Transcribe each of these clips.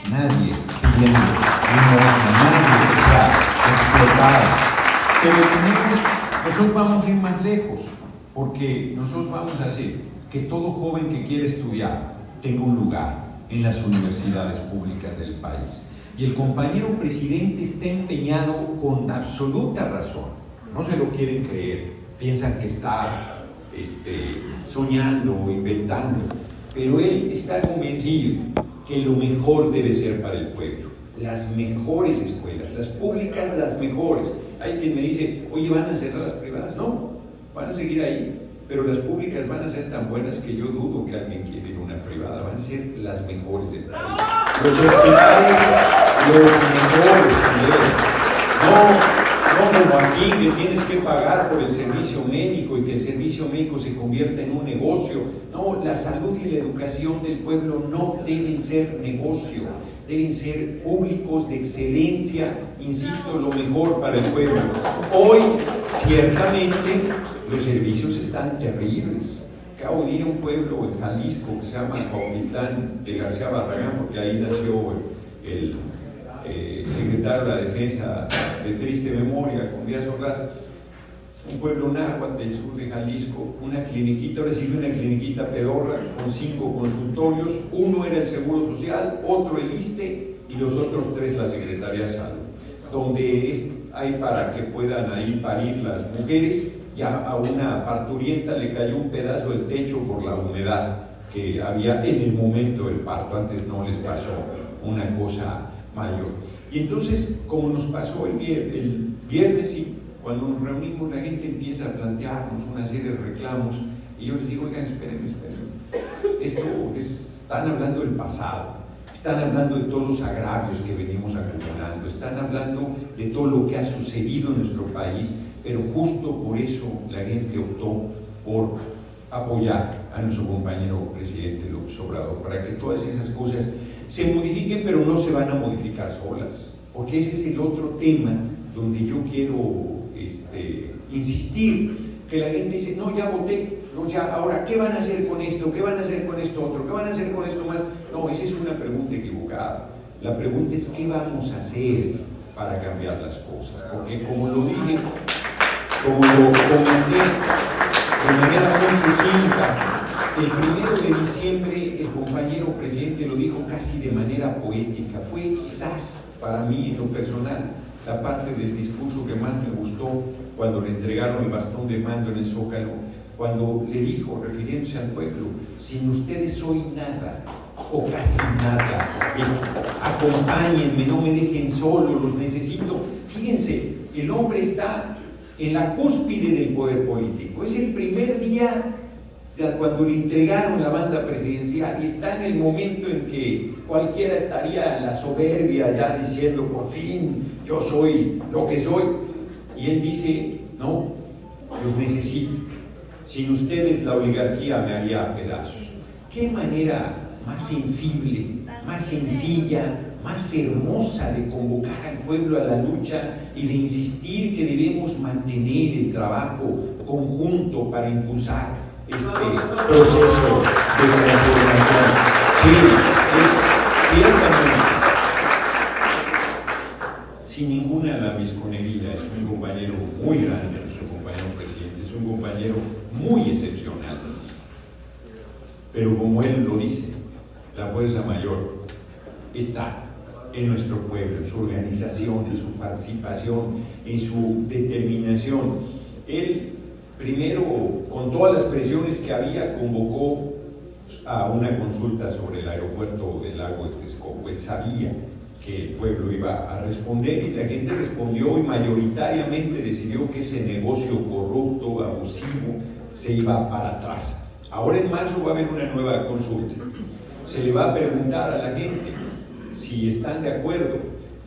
nadie pidiendo nadie que sea explotado. Pero nosotros vamos a ir más lejos, porque nosotros vamos a hacer que todo joven que quiera estudiar tenga un lugar en las universidades públicas del país. Y el compañero presidente está empeñado con absoluta razón, no se lo quieren creer, piensan que está soñando o inventando, pero él está convencido que lo mejor debe ser para el pueblo, las mejores escuelas, las públicas las mejores. Hay quien me dice, oye, ¿van a cerrar las privadas? No, van a seguir ahí, pero las públicas van a ser tan buenas que yo dudo que alguien quiera ir a una privada, van a ser las mejores del país. Los hospitales, los mejores también. No como aquí, que tienes que pagar por el servicio médico y que el servicio médico se convierta en un negocio. No, la salud y la educación del pueblo no deben ser negocio, deben ser públicos de excelencia, insisto, lo mejor para el pueblo. Hoy, ciertamente, los servicios están terribles. Acabo de ir a un pueblo en Jalisco que se llama Cuautitlán de García Barragán, porque ahí nació el secretario de la Defensa de triste memoria, con Díaz Ordaz, un pueblo náhuatl del sur de Jalisco, una cliniquita, ahora sí una cliniquita pedorra con 5 consultorios, uno era el Seguro Social, otro el ISSSTE y los otros 3 la Secretaría de Salud, donde hay para que puedan ahí parir las mujeres. Ya a una parturienta le cayó un pedazo del techo por la humedad que había en el momento del parto, antes no les pasó una cosa mayor. Y entonces, como nos pasó el viernes, sí, cuando nos reunimos, la gente empieza a plantearnos una serie de reclamos, y yo les digo, oigan, espérenme, están hablando del pasado, están hablando de todos los agravios que venimos acumulando, están hablando de todo lo que ha sucedido en nuestro país, pero justo por eso la gente optó por apoyar a nuestro compañero presidente López Obrador, para que todas esas cosas se modifiquen, pero no se van a modificar solas, porque ese es el otro tema donde yo quiero insistir, que la gente dice, no, ya voté, no, ya, ahora, ¿qué van a hacer con esto? ¿Qué van a hacer con esto otro? ¿Qué van a hacer con esto más? No, esa es una pregunta equivocada. La pregunta es, ¿qué vamos a hacer para cambiar las cosas? Porque como lo dije, como lo comenté de manera muy sucinta, el 1 de diciembre el compañero presidente lo dijo casi de manera poética. Fue quizás para mí en lo personal la parte del discurso que más me gustó cuando le entregaron el bastón de mando en el Zócalo, cuando le dijo, refiriéndose al pueblo, sin ustedes soy nada o casi nada, acompáñenme, no me dejen solo, los necesito. Fíjense, el hombre está en la cúspide del poder político, es el primer día cuando le entregaron la banda presidencial y está en el momento en que cualquiera estaría en la soberbia ya diciendo, por fin, yo soy lo que soy, y él dice, no, los necesito, sin ustedes la oligarquía me haría a pedazos. Qué manera más sensible, más sencilla, más hermosa de convocar al pueblo a la lucha y de insistir que debemos mantener el trabajo conjunto para impulsar este proceso de transformación. Sí, es ciertamente, sin ninguna lambisconería, es un compañero muy grande, nuestro compañero presidente, es un compañero muy excepcional. Pero como él lo dice, la fuerza mayor está en nuestro pueblo, en su organización, en su participación, en su determinación. Él, primero, con todas las presiones que había, convocó a una consulta sobre el aeropuerto del lago de Texcoco. Él sabía que el pueblo iba a responder y la gente respondió y mayoritariamente decidió que ese negocio corrupto, abusivo, se iba para atrás. Ahora en marzo va a haber una nueva consulta. Se le va a preguntar a la gente si están de acuerdo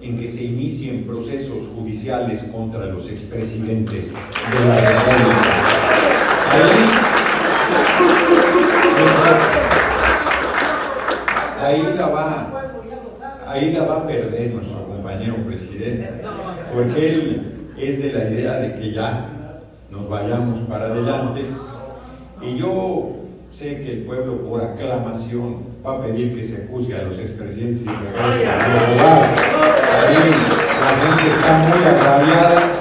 en que se inicien procesos judiciales contra los expresidentes de la República. Ahí la va a perder nuestro compañero presidente, porque él es de la idea de que ya nos vayamos para adelante. Y yo sé que el pueblo por aclamación va a pedir que se juzgue a los expresidentes y regrese a lugar. La gente está muy agraviada.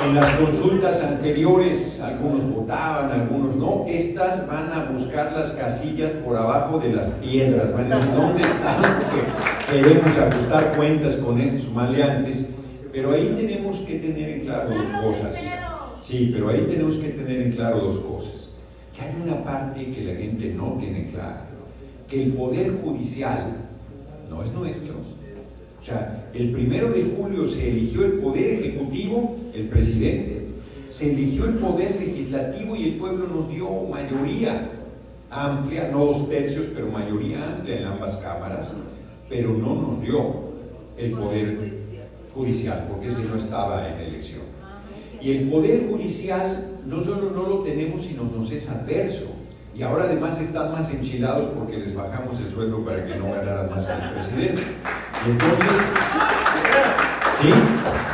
En las consultas anteriores, algunos votaban, algunos no. Estas van a buscar las casillas por abajo de las piedras. Van a decir, ¿dónde están? Porque queremos ajustar cuentas con estos maleantes. Pero ahí tenemos que tener en claro dos cosas. Sí, pero ahí tenemos que tener en claro dos cosas. Que hay una parte que la gente no tiene clara. Que el Poder Judicial no es nuestro. O sea, el 1 de julio se eligió el Poder Ejecutivo, el presidente, se eligió el Poder Legislativo y el pueblo nos dio mayoría amplia, no 2/3, pero mayoría amplia en ambas cámaras, pero no nos dio el Poder Judicial, porque ese no estaba en elección. Y el Poder Judicial no solo no lo tenemos, sino nos es adverso. Y ahora además están más enchilados porque les bajamos el sueldo para que no ganaran más que el presidente. Y entonces, sí,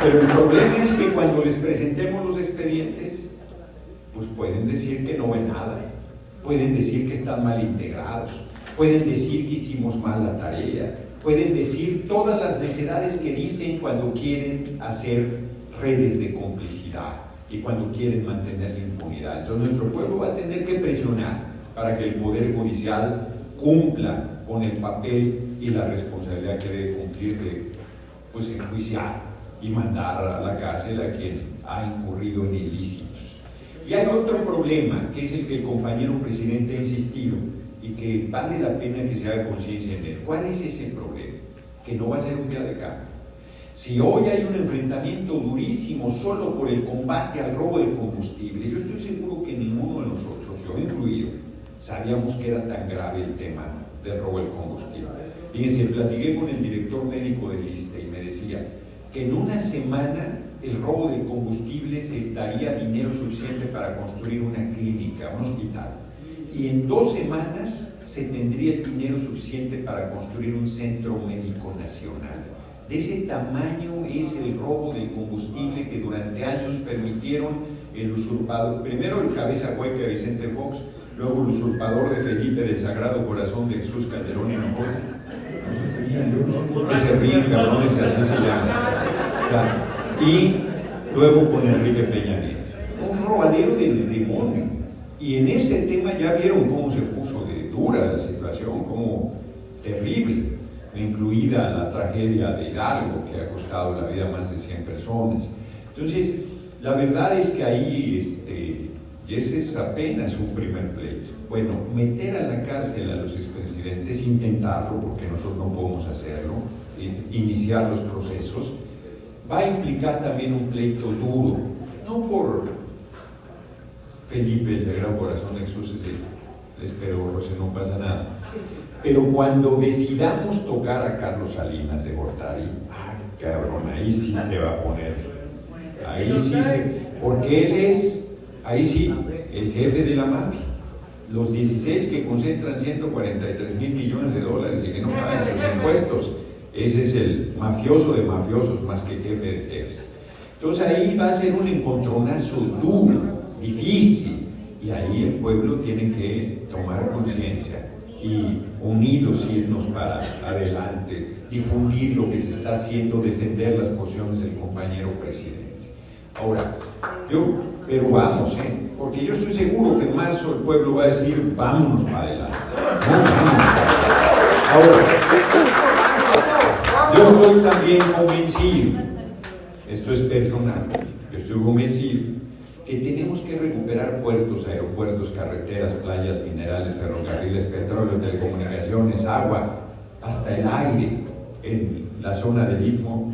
pero el problema es que cuando les presentemos los expedientes, pues pueden decir que no ven nada, pueden decir que están mal integrados, pueden decir que hicimos mal la tarea, pueden decir todas las necedades que dicen cuando quieren hacer redes de complicidad y cuando quieren mantener la impunidad. Entonces nuestro pueblo va a tener que presionar para que el Poder Judicial cumpla con el papel y la responsabilidad que debe cumplir de pues, enjuiciar y mandar a la cárcel a quien ha incurrido en ilícitos. Y hay otro problema, que es el que el compañero presidente ha insistido y que vale la pena que se haga conciencia en él. ¿Cuál es ese problema? Que no va a ser un día de cambio. Si hoy hay un enfrentamiento durísimo solo por el combate al robo de combustible, yo estoy seguro que ninguno de nosotros, yo incluido, sabíamos que era tan grave el tema del robo del combustible. Fíjense, platiqué con el director médico del ISSSTE y me decía que en una semana el robo de combustible se daría dinero suficiente para construir una clínica, un hospital. Y en 2 semanas se tendría el dinero suficiente para construir un centro médico nacional. De ese tamaño es el robo del combustible que durante años permitieron el usurpador, primero el cabeza hueca Vicente Fox, luego el usurpador de Felipe del Sagrado Corazón de Jesús Calderón Hinojosa. No se ríen, cabrones, así se llama. Claro. Y luego con Enrique Peña Nieto. Un robadero del demonio. Y en ese tema ya vieron cómo se puso de dura la situación, cómo terrible, incluida la tragedia de Hidalgo, que ha costado la vida a más de 100 personas. Entonces, la verdad es que ahí, y ese es apenas un primer pleito. Bueno, meter a la cárcel a los expresidentes, intentarlo, porque nosotros no podemos hacerlo, iniciar los procesos, va a implicar también un pleito duro, no por Felipe, el Sagrado Corazón de Jesús, es peor, no pasa nada. Pero cuando decidamos tocar a Carlos Salinas de Gortari, cabrón, ahí sí se va a poner, ahí sí porque él es, ahí sí, el jefe de la mafia. Los 16 que concentran 143,000 millones de dólares y que no pagan sus impuestos, ese es el mafioso de mafiosos más que jefe de jefes. Entonces ahí va a ser un encontronazo duro, difícil, y ahí el pueblo tiene que tomar conciencia y unidos irnos para adelante, difundir lo que se está haciendo, defender las posiciones del compañero presidente. Ahora, pero vamos, porque yo estoy seguro que en marzo el pueblo va a decir, vámonos para adelante. Ahora, yo estoy también convencido, esto es personal, yo estoy convencido que tenemos que recuperar puertos, aeropuertos, carreteras, playas, minerales, ferrocarriles, petróleo, telecomunicaciones, agua, hasta el aire en la zona del Istmo.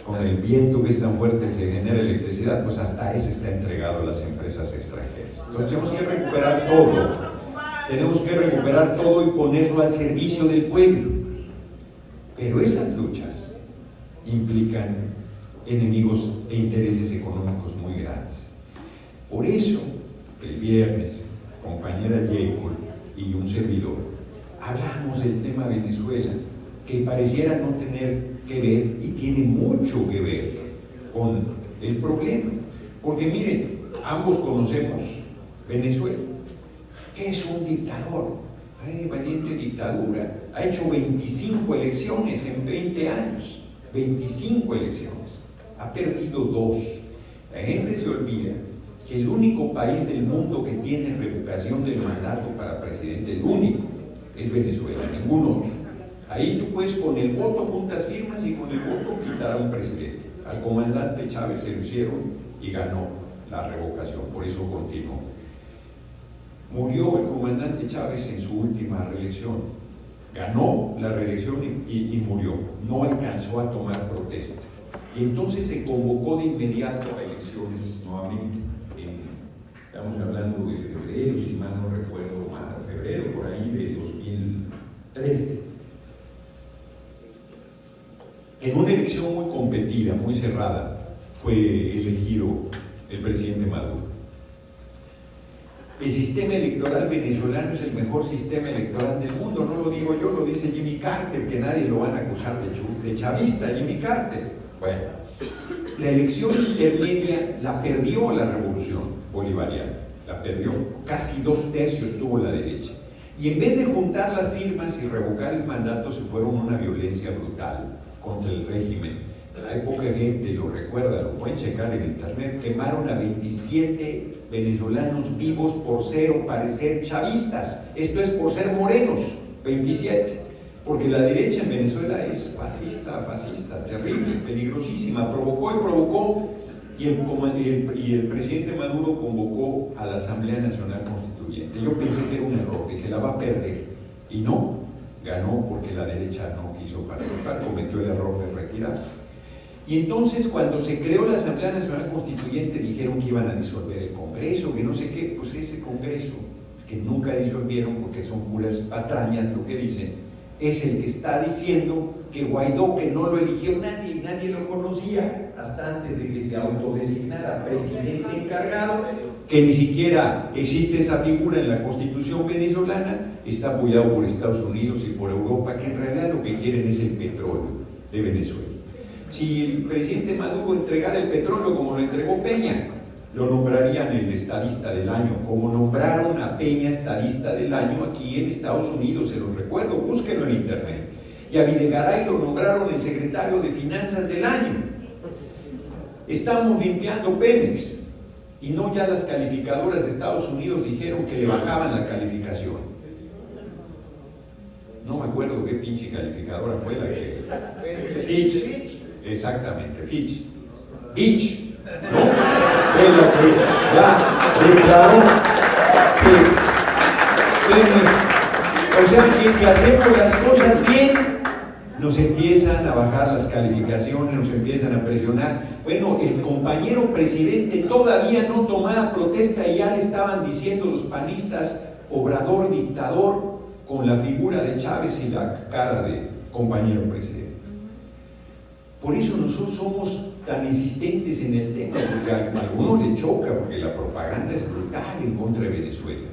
Con el viento que es tan fuerte se genera electricidad, pues hasta ese está entregado a las empresas extranjeras. Entonces tenemos que recuperar todo, tenemos que recuperar todo y ponerlo al servicio del pueblo. Pero esas luchas implican enemigos e intereses económicos muy grandes. Por eso, el viernes, compañera Jacob y un servidor, hablamos del tema Venezuela, que pareciera no tener que ver y tiene mucho que ver con el problema. Porque miren, ambos conocemos Venezuela. ¿Qué es un dictador? Valiente dictadura. Ha hecho 25 elecciones en 20 años. 25 elecciones. Ha perdido 2. La gente se olvida que el único país del mundo que tiene revocación del mandato para presidente, el único, es Venezuela, ningún otro. Ahí tú puedes con el voto juntas firmas y con el voto quitar a un presidente. Al comandante Chávez se lo hicieron y ganó la revocación, por eso continuó. Murió el comandante Chávez en su última reelección. Ganó la reelección y murió. No alcanzó a tomar protesta. Y entonces se convocó de inmediato a elecciones nuevamente. Estamos hablando de febrero, si mal no recuerdo, febrero por ahí de 2013. En una elección muy competida, muy cerrada, fue elegido el presidente Maduro. El sistema electoral venezolano es el mejor sistema electoral del mundo, no lo digo yo, lo dice Jimmy Carter, que nadie lo van a acusar de chavista, Jimmy Carter. Bueno, la elección intermedia la perdió la revolución bolivariana, la perdió, casi 2/3 tuvo la derecha. Y en vez de juntar las firmas y revocar el mandato, se fueron a una violencia brutal contra el régimen. Hay poca gente lo recuerda, lo pueden checar en internet. Quemaron a 27 venezolanos vivos por ser o parecer chavistas. Esto es por ser morenos, 27. Porque la derecha en Venezuela es fascista, terrible, peligrosísima. Provocó, y el presidente Maduro convocó a la Asamblea Nacional Constituyente. Yo pensé que era un error, dije, la va a perder. Y no, ganó porque la derecha no quiso participar, cometió el error de retirarse. Y entonces, cuando se creó la Asamblea Nacional Constituyente, dijeron que iban a disolver el Congreso, que no sé qué. Pues ese Congreso, que nunca disolvieron porque son puras patrañas lo que dicen, es el que está diciendo que Guaidó, que no lo eligió nadie lo conocía hasta antes de que se autodesignara presidente encargado, que ni siquiera existe esa figura en la Constitución venezolana, está apoyado por Estados Unidos y por Europa, que en realidad lo que quieren es el petróleo de Venezuela. Si el presidente Maduro entregara el petróleo como lo entregó Peña, lo nombrarían el estadista del año, como nombraron a Peña estadista del año aquí en Estados Unidos, se los recuerdo, búsquenlo en internet. Y a Videgaray lo nombraron el secretario de Finanzas del año. Estamos limpiando Pemex, y no ya las calificadoras de Estados Unidos dijeron que le bajaban la calificación. No me acuerdo qué pinche calificadora fue la que... Fitch. Exactamente, Fitch. ¿No? Fue la que ya declaró que o sea que si hacemos las cosas bien, nos empiezan a bajar las calificaciones, nos empiezan a presionar. Bueno, el compañero presidente todavía no tomaba protesta y ya le estaban diciendo los panistas, Obrador dictador, con la figura de Chávez y la cara de compañero presidente. Por eso nosotros somos tan insistentes en el tema, porque a algunos les choca, porque la propaganda es brutal en contra de Venezuela.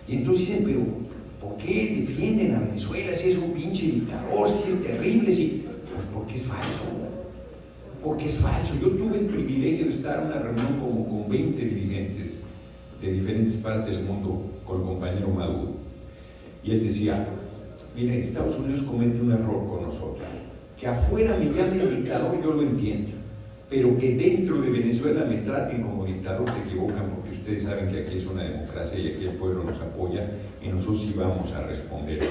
Y entonces dicen, pero ¿por qué defienden a Venezuela si es un pinche dictador, si es terrible? Si... Pues porque es falso. Porque es falso. Yo tuve el privilegio de estar en una reunión como con 20 dirigentes de diferentes partes del mundo con el compañero Maduro. Y él decía, miren, Estados Unidos comete un error con nosotros. Que afuera me llamen dictador, yo lo entiendo, pero que dentro de Venezuela me traten como dictador, se equivocan, porque ustedes saben que aquí es una democracia y aquí el pueblo nos apoya y nosotros sí vamos a responder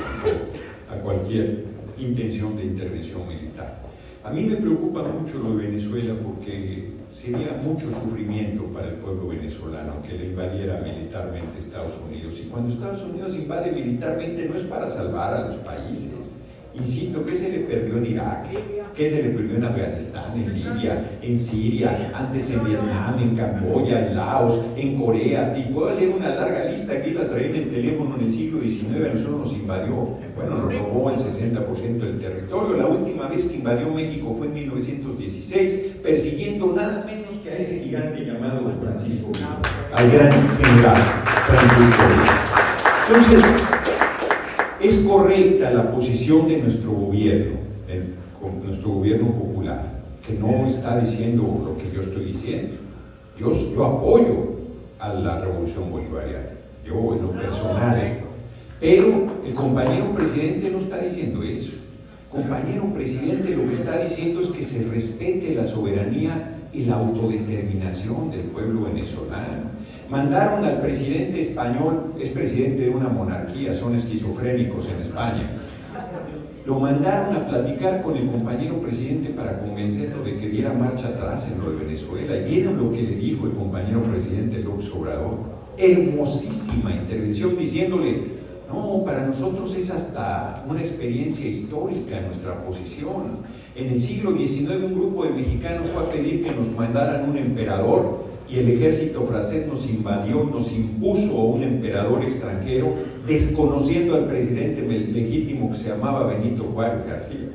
a cualquier intención de intervención militar. A mí me preocupa mucho lo de Venezuela porque sería mucho sufrimiento para el pueblo venezolano que le invadiera militarmente Estados Unidos. Y cuando Estados Unidos invade militarmente no es para salvar a los países. Insisto, ¿qué se le perdió en Irak? ¿Qué se le perdió en Afganistán, en Libia, en Siria, antes en Vietnam, en Camboya, en Laos, en Corea? Y puedo hacer una larga lista, aquí la traí en el teléfono en el siglo XIX, a nosotros nos invadió, bueno, nos robó el 60% del territorio. La última vez que invadió México fue en 1916, persiguiendo nada menos que a ese gigante llamado Francisco Villa, al gran general Francisco Villa. Entonces, es correcta la posición de nuestro gobierno popular, que no está diciendo lo que yo estoy diciendo. Yo apoyo a la revolución bolivariana. yo en lo personal. Pero el compañero presidente no está diciendo eso. El compañero presidente lo que está diciendo es que se respete la soberanía y la autodeterminación del pueblo venezolano. Mandaron al presidente español, es presidente de una monarquía, son esquizofrénicos en España. Lo mandaron a platicar con el compañero presidente para convencerlo de que diera marcha atrás en lo de Venezuela. Y vieron lo que le dijo el compañero presidente López Obrador. Hermosísima intervención diciéndole: no, para nosotros es hasta una experiencia histórica nuestra posición. En el siglo XIX un grupo de mexicanos fue a pedir que nos mandaran un emperador y el ejército francés nos invadió, nos impuso a un emperador extranjero, desconociendo al presidente legítimo que se llamaba Benito Juárez García.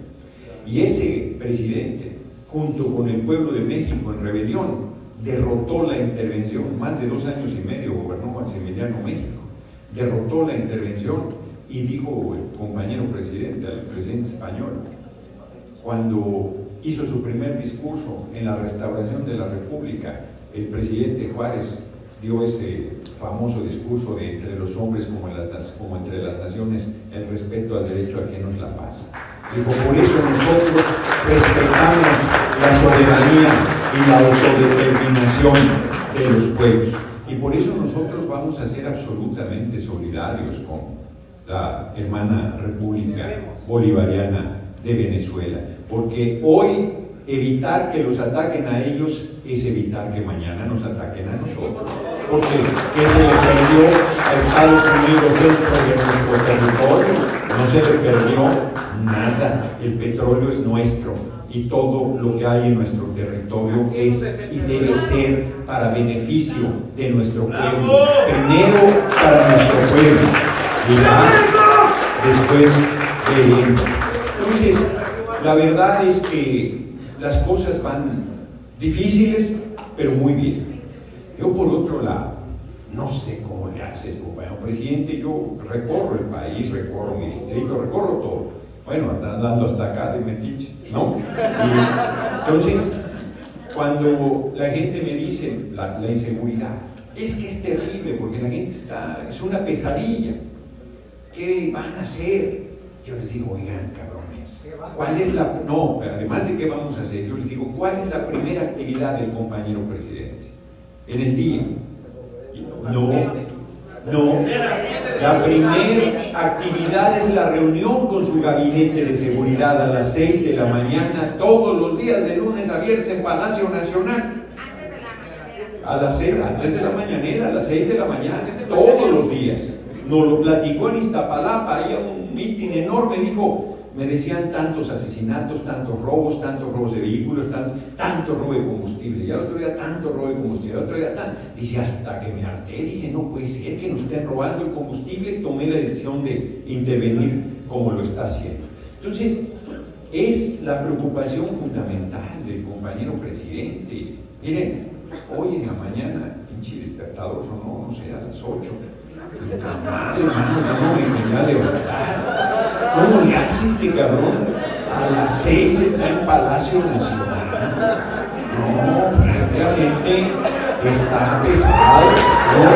Y ese presidente, junto con el pueblo de México en rebelión, derrotó la intervención. Más de 2 años y medio gobernó Maximiliano México. Derrotó la intervención y dijo el compañero presidente, al presidente español, cuando hizo su primer discurso en la restauración de la República, el presidente Juárez dio ese famoso discurso de entre los hombres como entre las naciones, el respeto al derecho ajeno es la paz. Dijo, por eso nosotros respetamos la soberanía y la autodeterminación de los pueblos. Y por eso nosotros vamos a ser absolutamente solidarios con la hermana República Bolivariana de Venezuela, porque hoy evitar que los ataquen a ellos es evitar que mañana nos ataquen a nosotros, porque ¿qué se le perdió a Estados Unidos dentro de nuestro territorio? No se le perdió nada. El petróleo es nuestro y todo lo que hay en nuestro territorio es y debe ser para beneficio de nuestro pueblo. Primero para nuestro pueblo y ya después entonces, la verdad es que las cosas van difíciles, pero muy bien. Yo, por otro lado, no sé cómo le hace el compañero presidente. Yo recorro el país, recorro mi distrito, recorro todo. Bueno, andando hasta acá de Metiche, ¿no? Y entonces, cuando la gente me dice la inseguridad, es que es terrible porque la gente es una pesadilla. ¿Qué van a hacer? Yo les digo, oigan, cabrones, ¿cuál es la... No, además de qué vamos a hacer, yo les digo, ¿cuál es la primera actividad del compañero presidente? En el día. No. La primera actividad es la reunión con su gabinete de seguridad a las 6 de la mañana, todos los días, de lunes a viernes en Palacio Nacional. Antes de la mañanera, a las 6 de la mañana, todos los días. Nos lo platicó en Iztapalapa, había un mitin enorme, dijo, me decían tantos asesinatos, tantos robos de vehículos, tanto robo de combustible, y al otro día tanto robo de combustible, al otro día dice, hasta que me harté, dije, no puede ser que nos estén robando el combustible, tomé la decisión de intervenir como lo está haciendo. Entonces, es la preocupación fundamental del compañero presidente. Miren, hoy en la mañana, pinche despertador sonó, no sé, a las 8. Hermano, no me quería levantar. ¿Cómo le hace este cabrón? A las 6 está en Palacio Nacional. No, prácticamente está pesado, ¿no?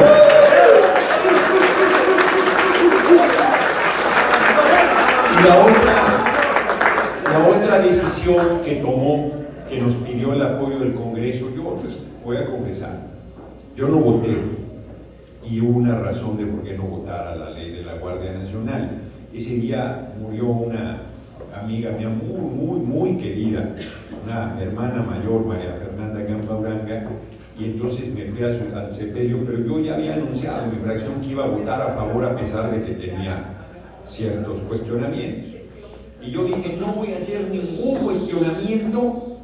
Y la otra decisión que tomó, que nos pidió el apoyo del Congreso, yo les voy a confesar, yo no voté. Y hubo una razón de por qué no votara la ley de la Guardia Nacional. Ese día murió una amiga mía muy querida, una hermana mayor, María Fernanda Gamba Uranga, y entonces me fui al sepelio, pero yo ya había anunciado en mi fracción que iba a votar a favor a pesar de que tenía ciertos cuestionamientos. Y yo dije, no voy a hacer ningún cuestionamiento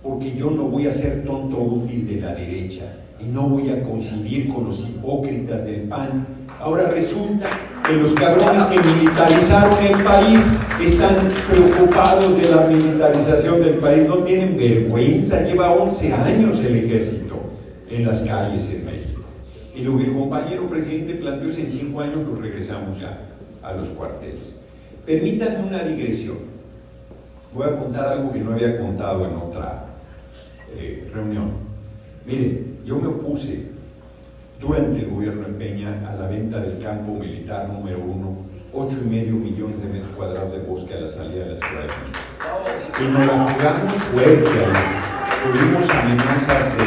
porque yo no voy a ser tonto útil de la derecha. Y no voy a coincidir con los hipócritas del PAN. Ahora resulta que los cabrones que militarizaron el país están preocupados de la militarización del país, no tienen vergüenza. Lleva 11 años el ejército en las calles en México. Y lo que el compañero presidente planteó es en 5 años los regresamos ya a los cuarteles. Permítanme una digresión. Voy a contar algo que no había contado en otra reunión. Miren, yo me opuse durante el gobierno de Peña, a la venta del campo militar número 1, 8,5 millones de metros cuadrados de bosque a la salida de la Ciudad de México. Y nos la jugamos fuerte ahí. Tuvimos amenazas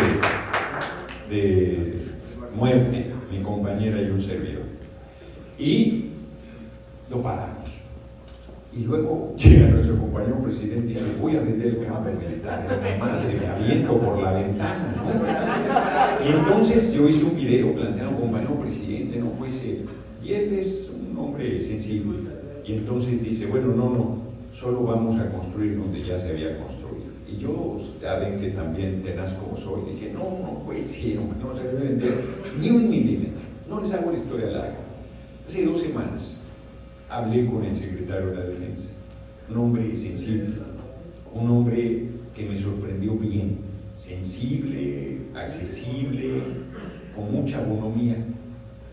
de muerte, mi compañera y un servidor. Y lo paramos. Y luego llega nuestro compañero presidente y dice: voy a vender el campo militar. Madre, me aviento por la ventana, ¿no? Y entonces yo hice un video planteando: compañero presidente, no puede ser. Y él es un hombre sensible. Y entonces dice: bueno, no, solo vamos a construir donde ya se había construido. Y yo, ya ven que también tenaz como soy, dije: no puede ser, no se debe vender ni un milímetro. No les hago la historia larga. Hace 2 semanas hablé con el secretario de la Defensa, un hombre sensible, un hombre que me sorprendió bien, sensible, accesible, con mucha bonomía,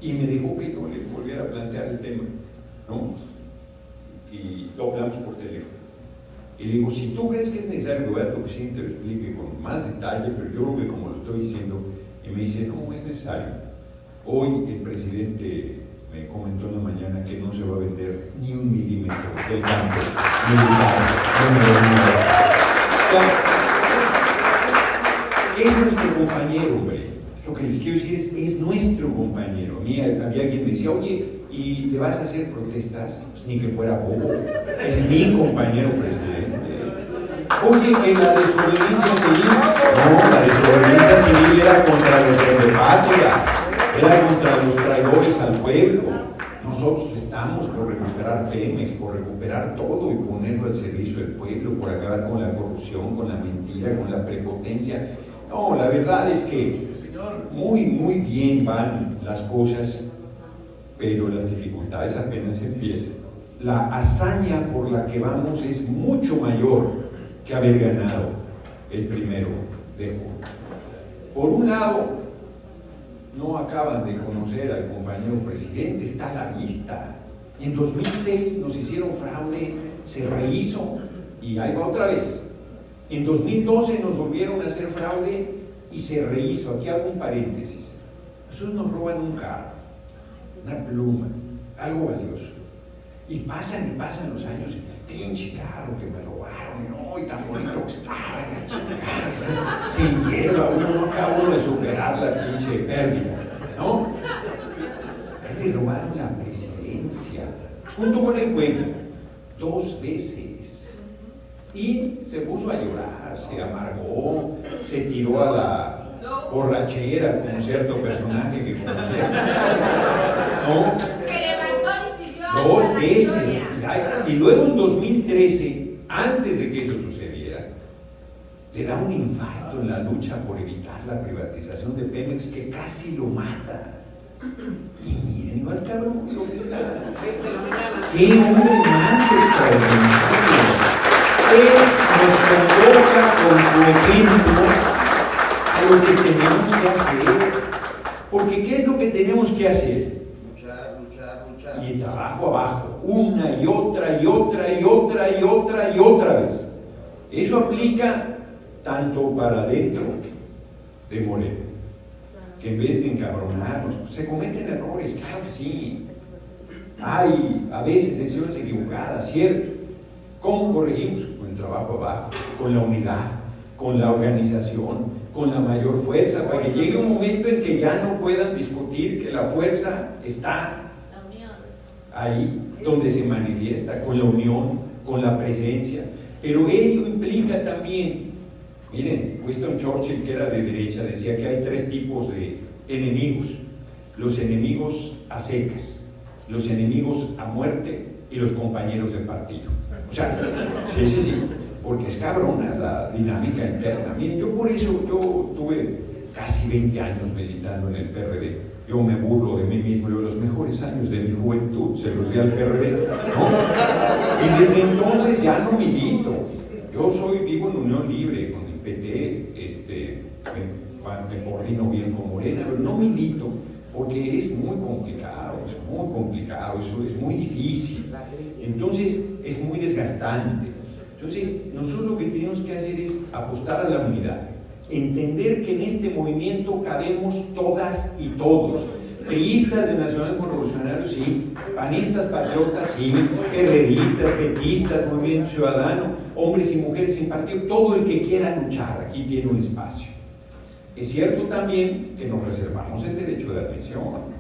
y me dejó que yo le volviera a plantear el tema, ¿no? Y lo hablamos por teléfono. Y le digo: si tú crees que es necesario que vaya a tu oficina y te lo explique con más detalle, pero yo creo que como lo estoy diciendo, y me dice: no, es necesario. Hoy el presidente me comentó en la mañana que no se va a vender ni un milímetro del campo militar. Es nuestro compañero, hombre. Lo que les quiero decir es nuestro compañero. A mí había quien me decía: oye, ¿y le vas a hacer protestas? Pues ni que fuera bobo. Es mi compañero presidente. Oye, que la desobediencia civil. No, la desobediencia civil era contra los patrias, era contra los traidores al pueblo. Nosotros estamos por recuperar Pemex, por recuperar todo y ponerlo al servicio del pueblo, por acabar con la corrupción, con la mentira, con la prepotencia. No, la verdad es que muy bien van las cosas, pero las dificultades apenas empiezan. La hazaña por la que vamos es mucho mayor que haber ganado el 1 de junio. Por un lado, no acaban de conocer al compañero presidente, está a la vista. En 2006 nos hicieron fraude, se rehizo y ahí va otra vez. En 2012 nos volvieron a hacer fraude y se rehizo. Aquí hago un paréntesis. Nosotros nos roban un carro, una pluma, algo valioso. Y pasan los años, pinche carro que me robaron, no, y tan bonito que estaba, la chingada, sin hierba, uno no acaba de superar la pinche pérdida, ¿no? A él le robaron la presidencia, junto con el pueblo, 2 veces. Y se puso a llorar, se amargó, se tiró a la borrachera como cierto personaje que conocía, ¿no? 2 veces. Y luego en 2013, antes de que eso sucediera, le da un infarto en la lucha por evitar la privatización de Pemex que casi lo mata. Y miren al cabrón donde está. ¡Qué hombre más extraordinario! Él nos convoca con su ejemplo a lo que tenemos que hacer. Porque ¿qué es lo que tenemos que hacer? Y trabajo abajo, una y otra vez. Eso aplica tanto para dentro de Moreno, que en vez de encabronarnos, se cometen errores, claro que sí. Hay a veces decisiones equivocadas, cierto. ¿Cómo corregimos? Con el trabajo abajo, con la unidad, con la organización, con la mayor fuerza, para que llegue un momento en que ya no puedan discutir que la fuerza está ahí donde se manifiesta, con la unión, con la presencia. Pero ello implica también, miren, Winston Churchill, que era de derecha, decía que hay 3 tipos de enemigos: los enemigos a secas, los enemigos a muerte y los compañeros de partido. O sea, sí, porque es cabrona la dinámica interna. Miren, yo por eso, yo tuve casi 20 años militando en el PRD. Yo me burlo de mí mismo, yo los mejores años de mi juventud se los di al PRD, ¿no? Y desde entonces ya no milito. Yo vivo en unión libre con el PT, me coordino bien con Morena, pero no milito porque es muy complicado, eso es muy difícil. Entonces es muy desgastante. Entonces nosotros lo que tenemos que hacer es apostar a la unidad. entender que en este movimiento cabemos todas y todos. Priistas de Nacionalismo Revolucionario, sí, panistas, patriotas, sí, perredistas, petistas, movimiento ciudadano, hombres y mujeres sin partido, todo el que quiera luchar, aquí tiene un espacio. Es cierto también que nos reservamos el derecho de admisión.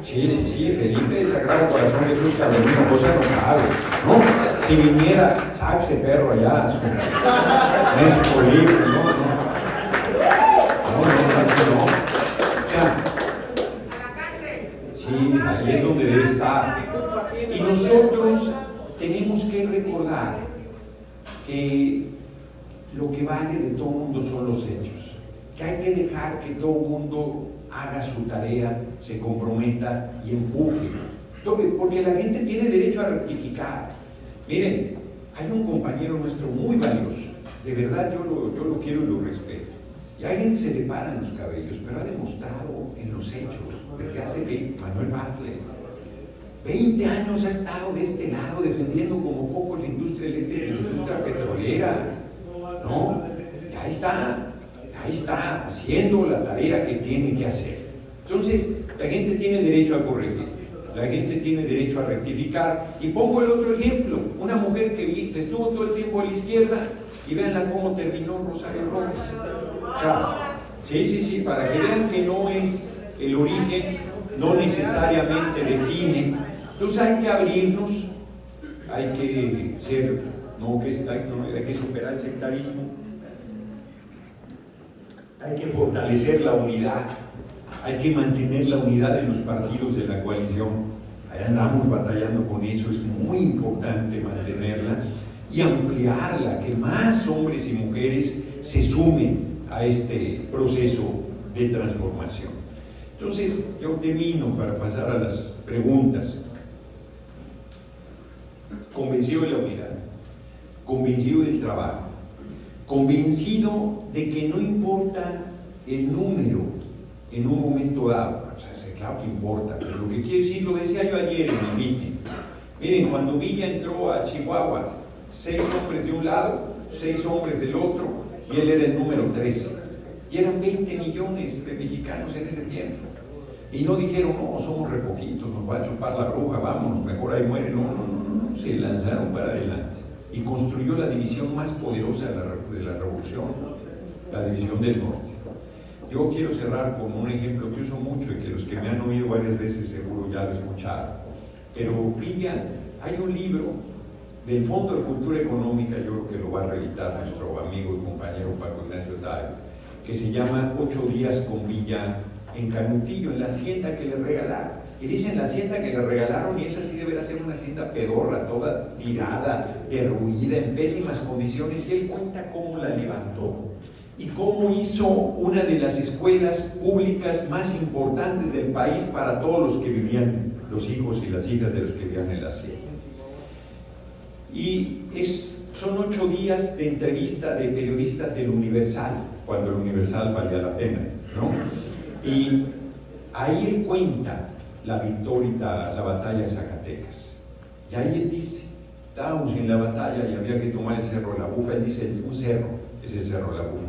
Sí, Felipe del Sagrado Corazón de Jesús Calderino, cosa no sabe, ¿no? Si viniera, saxe perro allá, México libre, no. O sea, sí, ahí es donde debe estar. Y nosotros tenemos que recordar que lo que vale de todo el mundo son los hechos, que hay que dejar que todo el mundo haga su tarea, se comprometa y empuje, porque la gente tiene derecho a rectificar. Miren, hay un compañero nuestro muy valioso, de verdad yo lo quiero y lo respeto, y a alguien se le paran los cabellos, pero ha demostrado en los hechos, desde hace Manuel Bartlett, 20 años ha estado de este lado defendiendo como pocos la industria eléctrica y la industria petrolera, ¿no? Y ahí está haciendo la tarea que tiene que hacer. Entonces, la gente tiene derecho a corregir, la gente tiene derecho a rectificar. Y pongo el otro ejemplo, una mujer que estuvo todo el tiempo a la izquierda, y véanla cómo terminó Rosario Robles. O sea, sí, para que vean que no es el origen, no necesariamente define. Entonces hay que abrirnos, hay que ser, hay que superar el sectarismo, hay que fortalecer la unidad, hay que mantener la unidad en los partidos de la coalición. Ahí andamos batallando con eso, es muy importante mantenerla y ampliarla, que más hombres y mujeres se sumen a este proceso de transformación. Entonces, yo termino para pasar a las preguntas. Convencido de la unidad, convencido del trabajo, convencido de que no importa el número en un momento dado. O sea, claro que importa, pero lo que quiero decir, lo decía yo ayer en el meeting. Miren, cuando Villa entró a Chihuahua, 6 hombres de un lado, 6 hombres del otro, y él era el número 13. Y eran 20 millones de mexicanos en ese tiempo. Y no dijeron, no, somos re poquitos, nos va a chupar la bruja, vámonos, mejor ahí muere. No, se lanzaron para adelante. Y construyó la división más poderosa de la revolución, la división del norte. Yo quiero cerrar con un ejemplo que uso mucho y que los que me han oído varias veces seguro ya lo escucharon. Pero Villa, hay un libro del Fondo de Cultura Económica, yo creo que lo va a reeditar nuestro amigo y compañero Paco Ignacio Tayo, que se llama 8 días con Villa en Canutillo, en la hacienda que le regalaron. Y dicen la hacienda que le regalaron, y esa sí deberá ser una hacienda pedorra, toda tirada, derruida, en pésimas condiciones, y él cuenta cómo la levantó y cómo hizo una de las escuelas públicas más importantes del país para todos los que vivían, los hijos y las hijas de los que vivían en la hacienda. Y son 8 días de entrevista de periodistas del Universal, cuando el Universal valía la pena, ¿no? Y ahí él cuenta la victoria, la batalla de Zacatecas. Y ahí él dice, estábamos en la batalla y había que tomar el Cerro de la Bufa. Él dice, un cerro, es el Cerro de la Bufa.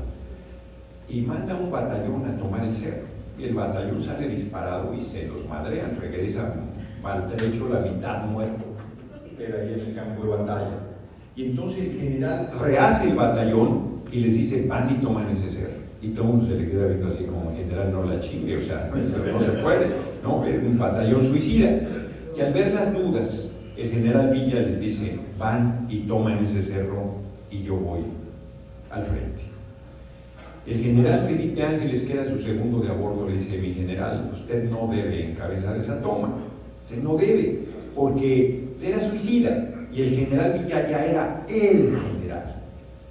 Y manda un batallón a tomar el cerro. Y el batallón sale disparado y se los madrean, regresa maltrecho, la mitad muerto, queda ahí en el campo de batalla. Y entonces el general rehace el batallón y les dice, van y toman ese cerro. Y todo el mundo se le queda viendo así como, general, no la chingue, o sea, no se puede, ¿no? Es un batallón suicida. Y al ver las dudas, el general Villa les dice, van y toman ese cerro y yo voy al frente. El general Felipe Ángeles, que era su segundo de a bordo, le dice, mi general, usted no debe encabezar esa toma, usted no debe, porque era suicida, y el general Villa ya era el general,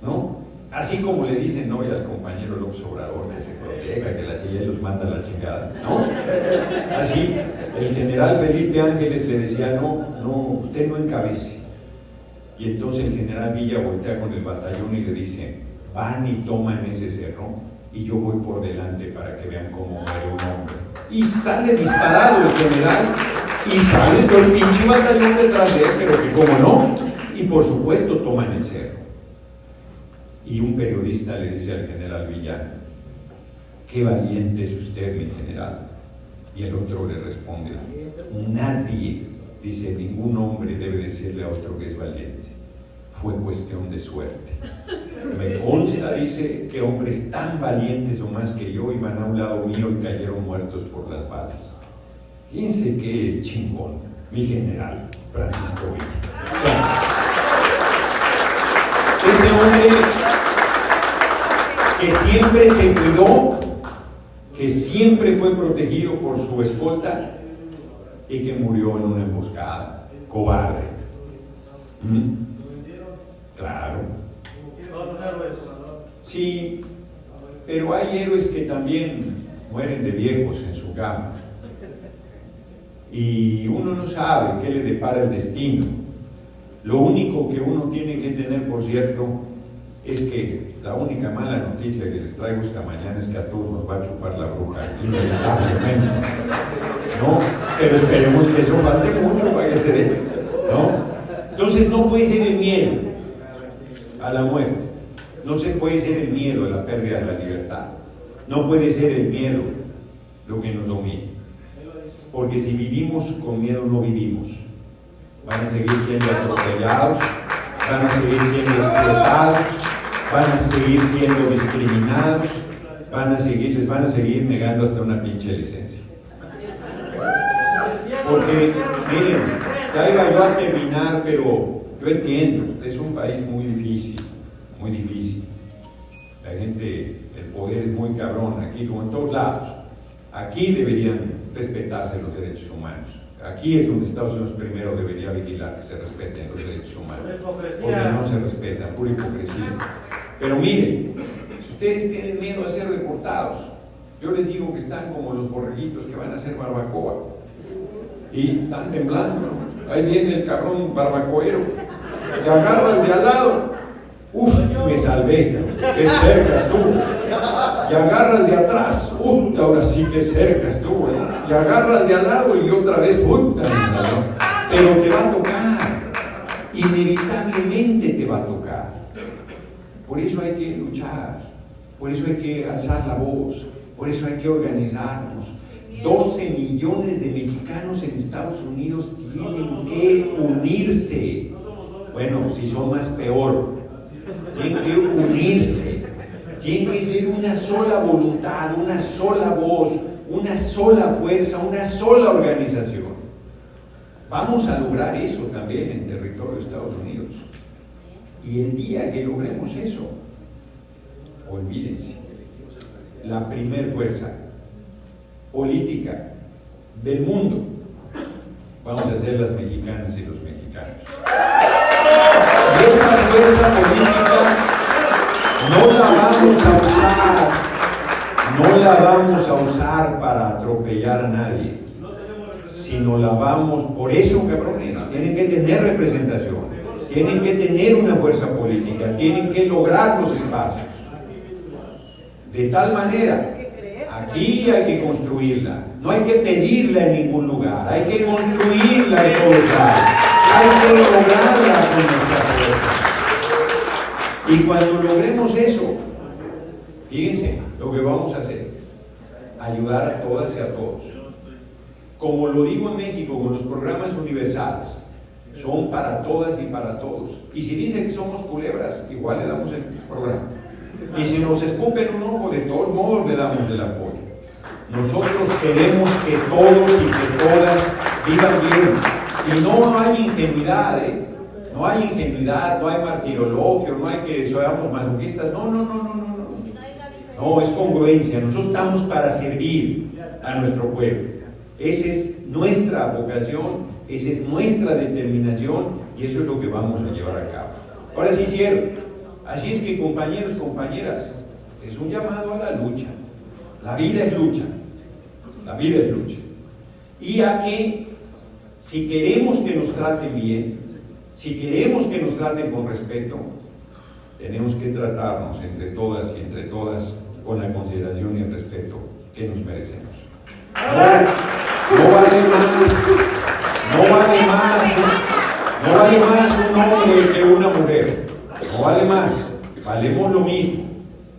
¿no? Así como le dicen hoy al compañero López Obrador que se proteja, que la chilla los manda a la chingada, ¿no? Así, el general Felipe Ángeles le decía, no, usted no encabece. Y entonces el general Villa voltea con el batallón y le dice, van y toman ese cerro y yo voy por delante para que vean cómo muere un hombre. Y sale disparado el general y sale todo el pinche batallón detrás de él, pero que como no, y por supuesto toman el cerro. Y un periodista le dice al general Villa, qué valiente es usted, mi general. Y el otro le responde, nadie, dice, ningún hombre debe decirle a otro que es valiente. Fue cuestión de suerte. Me consta, dice, que hombres tan valientes o más que yo iban a un lado mío y cayeron muertos por las balas. Fíjense qué chingón, mi general Francisco Villa. Ese hombre que siempre se cuidó, que siempre fue protegido por su escolta y que murió en una emboscada, cobarde. Claro. Sí, pero hay héroes que también mueren de viejos en su cama. Y uno no sabe qué le depara el destino. Lo único que uno tiene que tener, por cierto, es que la única mala noticia que les traigo esta mañana es que a todos nos va a chupar la bruja, inevitablemente, ¿no? Pero esperemos que eso falte mucho para que se dé, ¿no? Entonces no puede ser el miedo a la muerte, no se puede ser el miedo a la pérdida de la libertad, no puede ser el miedo lo que nos domina, porque si vivimos con miedo no vivimos. Van a seguir siendo atropellados, van a seguir siendo explotados, van a seguir siendo discriminados, les van a seguir negando hasta una pinche licencia. Porque, miren, ya iba yo a terminar, pero yo entiendo, este es un país muy difícil, muy difícil. La gente, el poder es muy cabrón, aquí como en todos lados. Aquí deberían respetarse los derechos humanos. Aquí es donde Estados Unidos primero debería vigilar que se respeten los derechos humanos, porque no se respetan, pura hipocresía. Pero miren, si ustedes tienen miedo a ser deportados, yo les digo que están como los borreguitos que van a hacer barbacoa y están temblando. Ahí viene el cabrón barbacoero y agarra al de al lado. Uf, me salvé, qué cerca estuvo. Y agarra al de atrás, puta, ahora sí que cerca estuvo, ¿no? Y agarra al de al lado y otra vez, puta, ¿no? Pero te va a tocar, inevitablemente te va a tocar. Por eso hay que luchar, por eso hay que alzar la voz, por eso hay que organizarnos. 12 millones de mexicanos en Estados Unidos tienen que unirse. Bueno, si son más peor, tienen que unirse. Tiene que ser una sola voluntad, una sola voz, una sola fuerza, una sola organización. Vamos a lograr eso también en territorio de Estados Unidos. Y el día que logremos eso, olvídense, la primer fuerza política del mundo vamos a ser las mexicanas y los mexicanos. Y esa fuerza política no la vamos a usar para atropellar a nadie, sino la vamos, por eso, cabrones, tienen que tener representación, tienen que tener una fuerza política, tienen que lograr los espacios. De tal manera, aquí hay que construirla, no hay que pedirla en ningún lugar, hay que construirla en todos lados, hay que lograrla con nuestra fuerza. Y cuando logremos eso, fíjense lo que vamos a hacer: ayudar a todas y a todos. Como lo digo en México con los programas universales, son para todas y para todos. Y si dicen que somos culebras, igual le damos el programa. Y si nos escupen un ojo, de todos modos le damos el apoyo. Nosotros queremos que todos y que todas vivan bien. Y no hay ingenuidad, no hay ingenuidad, no hay martirologio, no hay que seamos masoquistas. No. No, es congruencia. Nosotros estamos para servir a nuestro pueblo. Esa es nuestra vocación, esa es nuestra determinación y eso es lo que vamos a llevar a cabo. Ahora sí cierro. Así es que, compañeros, compañeras, es un llamado a la lucha. La vida es lucha. La vida es lucha. Y a que, si queremos que nos traten bien, si queremos que nos traten con respeto, tenemos que tratarnos entre todas y entre todas con la consideración y el respeto que nos merecemos. No vale más un hombre que una mujer. No vale más. Valemos lo mismo.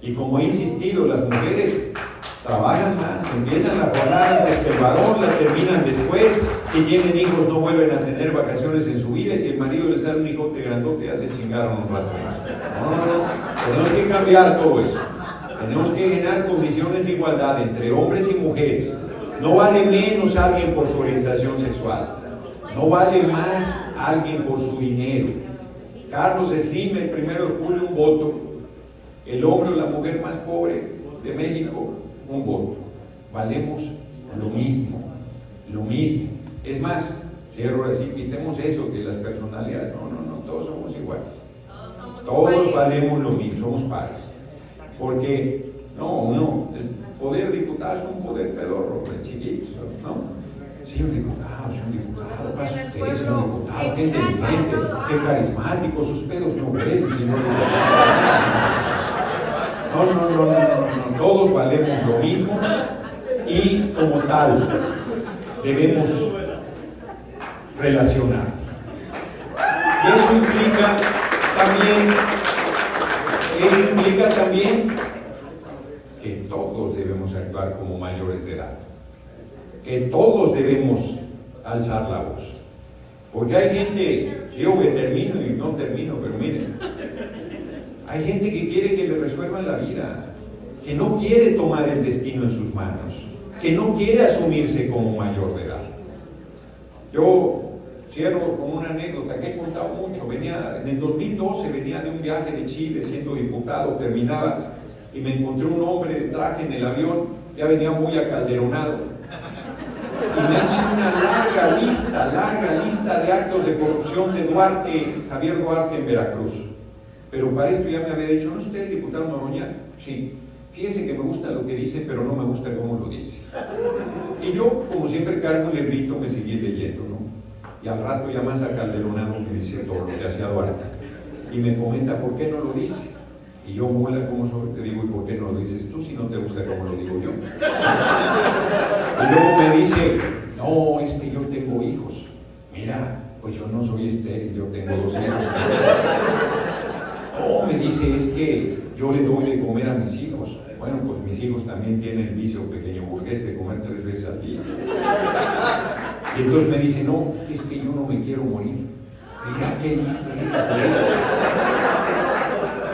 Y como he insistido, las mujeres trabajan más, empiezan la jornada antes que el varón, la terminan después, si tienen hijos no vuelven a tener vacaciones en su vida, y si el marido les sale un hijote grandote ya se chingaron un rato más. No, tenemos que cambiar todo eso, tenemos que generar condiciones de igualdad entre hombres y mujeres. No vale menos alguien por su orientación sexual, no vale más alguien por su dinero. Carlos Slim, el 1 de julio, un voto. El hombre o la mujer más pobre de México, un voto. Valemos lo mismo, lo mismo. Es más, cierro así, quitemos eso, que las personalidades, no, todos somos iguales. Todos valemos lo mismo, somos pares. Porque, el poder diputado es un poder pedorro, chiquito, ¿no? Señor diputado, pasa usted, señor diputado, qué inteligente, qué carismático, sus pedos no ven, señor diputado. No, todos valemos lo mismo y como tal debemos relacionarnos. Y eso implica también que todos debemos actuar como mayores de edad, que todos debemos alzar la voz. Porque hay gente, digo que termino y no termino, pero miren, hay gente que quiere que le resuelvan la vida, que no quiere tomar el destino en sus manos, que no quiere asumirse como mayor de edad. Yo cierro con una anécdota que he contado mucho. En el 2012 venía de un viaje de Chile siendo diputado, terminaba y me encontré un hombre de traje en el avión, ya venía muy acalderonado, y me hace una larga lista de actos de corrupción de Javier Duarte en Veracruz. Pero para esto ya me había dicho, ¿no es usted el diputado Noroña? Sí, fíjese que me gusta lo que dice, pero no me gusta cómo lo dice. Y yo, como siempre, cargo un librito, me seguí leyendo, ¿no? Y al rato ya más acalderonado me dice todo lo que hacía Duarte. Y me comenta, ¿por qué no lo dice? Y yo, muela como soy, te digo, ¿y por qué no lo dices tú si no te gusta cómo lo digo yo? Y luego me dice, no, es que yo tengo hijos. Mira, pues yo no soy estéril, yo tengo 2 hijos. No, me dice, es que yo le doy de comer a mis hijos. Bueno, pues mis hijos también tienen el vicio pequeño burgués de comer 3 veces al día. Y entonces me dice, no, es que yo no me quiero morir. Mira qué listo eres.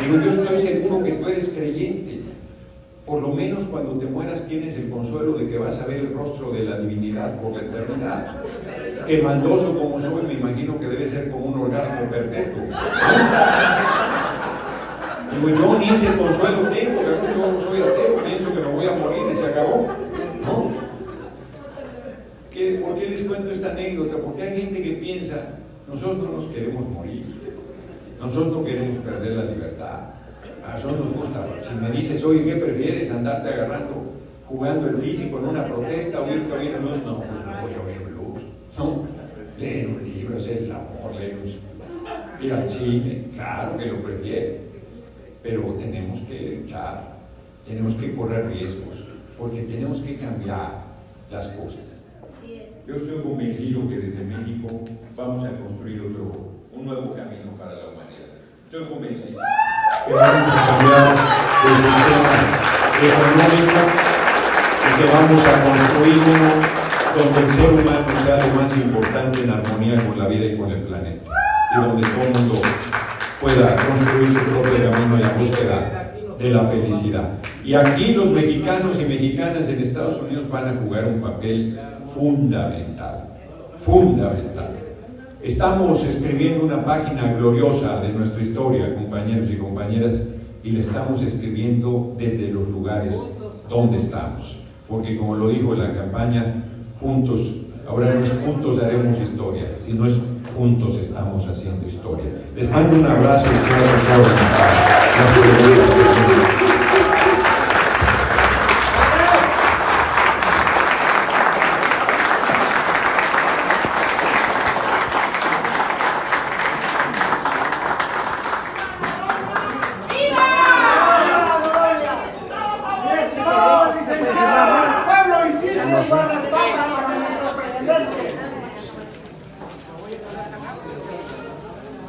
Digo, yo estoy seguro que tú eres creyente. Por lo menos cuando te mueras tienes el consuelo de que vas a ver el rostro de la divinidad por la eternidad. Que maldoso como soy, me imagino que debe ser como un orgasmo perpetuo. Digo, yo ni ese consuelo tengo, yo soy ateo, pienso que me voy a morir y se acabó. ¿No? ¿Por qué les cuento esta anécdota? Porque hay gente que piensa, nosotros no nos queremos morir, nosotros no queremos perder la libertad, a nosotros nos gusta. Si me dices, oye, ¿qué prefieres? ¿Andarte agarrando, jugando el físico en una protesta o irte a oír blues? No, pues no voy a oír blues. No, leer un libro, hacer el amor, ir al cine, claro que lo prefiero. Pero tenemos que luchar, tenemos que correr riesgos, porque tenemos que cambiar las cosas. Yo estoy convencido que desde México vamos a construir un nuevo camino para la humanidad. Estoy convencido que vamos a cambiar el sistema económico y que vamos a construir uno donde el ser humano sea lo más importante en armonía con la vida y con el planeta, y donde todo el mundo pueda construir su propio camino en la búsqueda de la felicidad. Y aquí los mexicanos y mexicanas en Estados Unidos van a jugar un papel fundamental. Estamos escribiendo una página gloriosa de nuestra historia, compañeros y compañeras, y la estamos escribiendo desde los lugares donde estamos. Porque como lo dijo la campaña, juntos, ahora no es juntos haremos historia, sino es juntos estamos haciendo historia. Les mando un abrazo y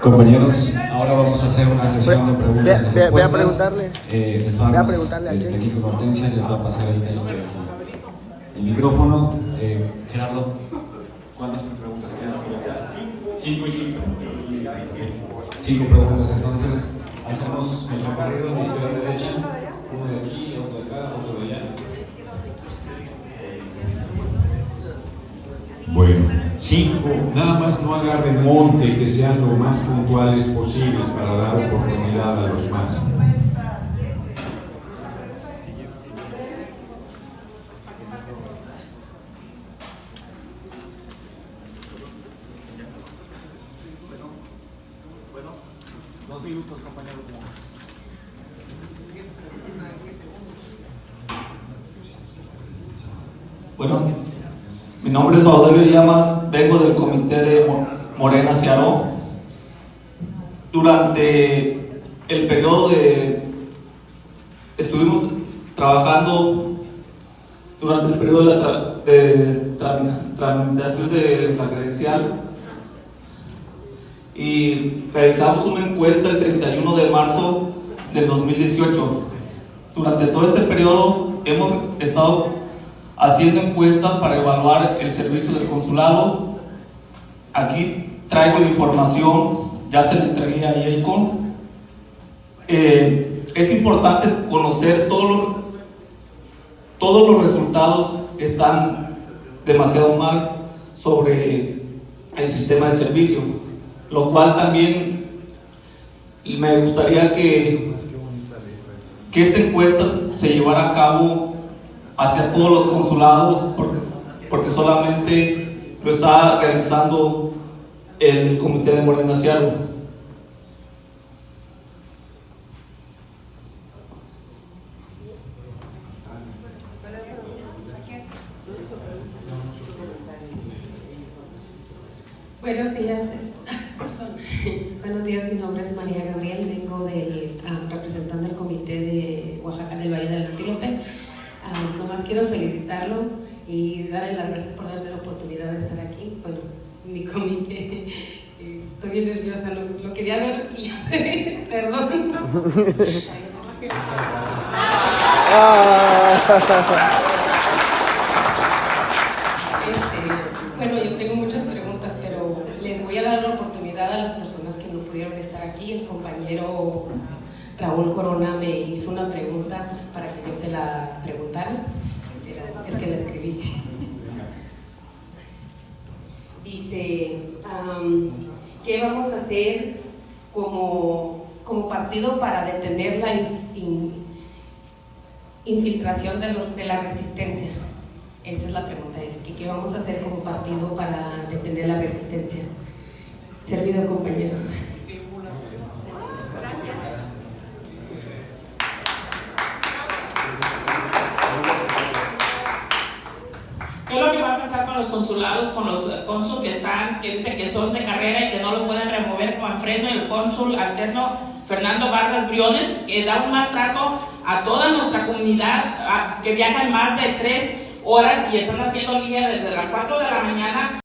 Compañeros, ahora vamos a hacer una sesión de preguntas y respuestas. Voy a preguntarle. Voy a preguntarle aquí con Hortensia, les va a pasar el micrófono. Gerardo, ¿cuántas preguntas quedan? 5 y 5. 5 preguntas, entonces hacemos el recorrido de izquierda a derecha, uno de aquí, otro de acá, otro de allá. Bueno, 5, nada más no agarren monte, que sean lo más puntuales posibles para dar oportunidad a los más. Bueno, mi nombre es Baudelio Llamas, vengo del comité de Morena Searo. Durante el periodo estuvimos trabajando durante el periodo de tramitación de la credencial y realizamos una encuesta el 31 de marzo del 2018. Durante todo este periodo hemos estado haciendo encuestas para evaluar el servicio del consulado. Aquí traigo la información, ya se la entregué a Icon. Es importante conocer todos los resultados están demasiado mal sobre el sistema de servicio, lo cual también me gustaría que esta encuesta se llevara a cabo hacia todos los consulados, porque solamente lo está realizando el comité de Morena Searo. Buenos días, buenos días, mi nombre es María Gabriel, vengo representando al comité de Oaxaca del Valle del Antílope. Nomás quiero felicitarlo y darle las gracias por darme la oportunidad de estar aquí. Bueno, mi comité, estoy bien nerviosa, lo quería ver y ya sé, perdón. Bueno, yo tengo muchas preguntas, pero les voy a dar la oportunidad a las personas que no pudieron estar aquí. El compañero Raúl Corona me hizo una pregunta para que yo se la preguntara, pero es que la escribí. Dice, ¿qué vamos a hacer como partido para detener la infiltración de la resistencia? Esa es la pregunta, ¿qué vamos a hacer como partido para detener la resistencia? Servido, compañero. ¿Qué es lo que va a pasar con los consulados, con los cónsul que dicen que son de carrera y que no los pueden remover, como Alfredo y el cónsul alterno Fernando Vargas Briones, que da un maltrato a toda nuestra comunidad, que viajan más de 3 horas y están haciendo línea desde las 4 de la mañana